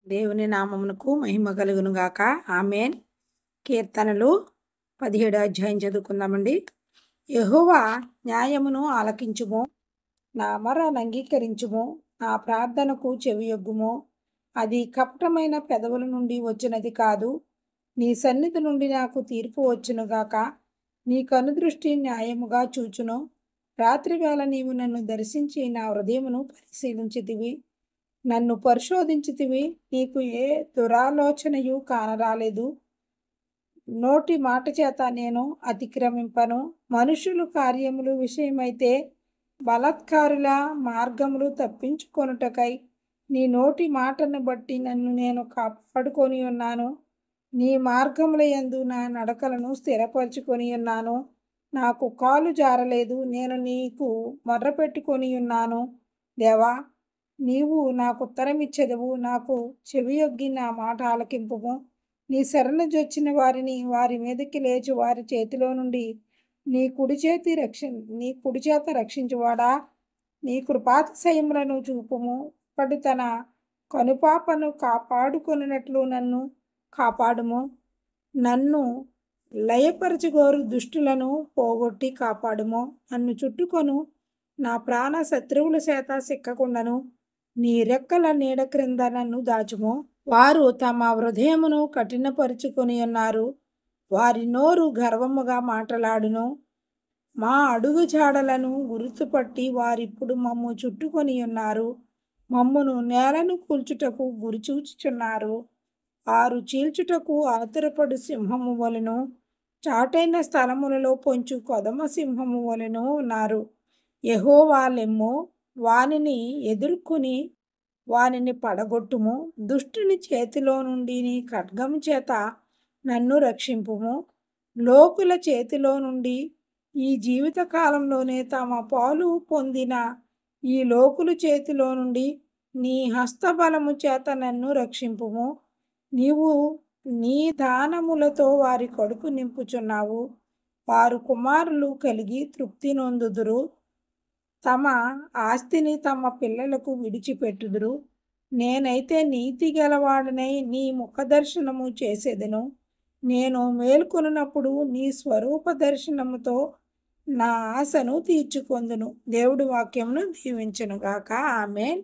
దేవుని నామమునకు మహిమ కలుగును గాక. ఆమేన్. కీర్తనలు 17 అధ్యాయం చదువుకుందామండి. యెహోవా న్యాయమును ఆలకించుము, నా మొరను అంగీకరించుము, నా ప్రార్థనకు చెవియొగ్గుము. అది కపటమైన పెదవుల నుండి వచ్చినది కాదు. నీ సన్నిధి నుండి నాకు తీర్పు వచ్చునుగాక. నీ కనుదృష్టి న్యాయముగా చూచును. రాత్రివేళ నీవు నన్ను దర్శించి నా హృదయమును పరిశీలించితివి. నన్ను పరిశోధించితివి. నీకు ఏ దురాలోచనయు కానరాలేదు. నోటి మాట చేత నేను అతిక్రమింపను. మనుషులు కార్యములు విషయమైతే బలాత్కారుల మార్గములు తప్పించుకొనుటకై నీ నోటి మాటను బట్టి నన్ను నేను కాపాడుకొని ఉన్నాను. నీ మార్గముల యందు నా నడకలను స్థిరపరచుకొని ఉన్నాను. నాకు కాలు జారలేదు. నేను నీకు మొర్రపెట్టుకొని ఉన్నాను. దేవా, నీవు నాకు ఉత్తరమిచ్చెదవు. నాకు చెవియొగ్గి నా మాట ఆలకింపుము. నీ శరణు జొచ్చిన వారిని వారి మీదకి లేచి వారి చేతిలో నుండి నీ కుడి చేత రక్షించువాడా, నీ కృపాతిశయములను చూపుము. ఒకడు తన కనుపాపను కాపాడుకొనున్నట్లు నన్ను కాపాడుము. నన్ను లయపరచుగోరు దుష్టులను పోగొట్టి కాపాడుము. నన్ను చుట్టుకొను నా ప్రాణ శత్రువుల చేత సిక్కకుండను. నీ రెక్కల నీడ క్రింద నన్ను దాచుము. వారు తమ హృదయమును కఠినపరుచుకొని ఉన్నారు. వారి నోరు గర్వముగా మాటలాడును. మా అడుగు జాడలను గుర్తుపట్టి వారిప్పుడు మమ్ము చుట్టుకొని ఉన్నారు. మమ్మును నేలను కూల్చుటకు గురిచూచుచున్నారు. వారు చీల్చుటకు ఆతురపడు సింహము వలెను, చాటైన స్థలములలో పొంచు కొదమ సింహము వలెను ఉన్నారు. యెహోవా లెమ్ము, వానిని ఎదుర్కొని వానిని పడగొట్టుము. దుష్టుని చేతిలో నుండి నీ ఖడ్గము చేత నన్ను రక్షింపుము. లోకుల చేతిలో నుండి ఈ జీవిత కాలంలోనే తమ పాలు పొందిన ఈ లోకుల చేతిలో నుండి నీ హస్తబలము చేత నన్ను రక్షింపుము. నీవు నీ దానములతో వారి కడుపు నింపుచున్నావు. వారు కుమారులు కలిగి తృప్తి నొందుదురు. తమ ఆస్తిని తమ పిల్లలకు విడిచిపెట్టుదురు. నేనైతే నీతి గలవాడనై నీ ముఖదర్శనము చేసేదను. నేను మేల్కొనున్నప్పుడు నీ స్వరూప దర్శనముతో నా ఆశను తీర్చుకొందును. దేవుడి వాక్యమును దీవించునుగాక. ఆమేన్.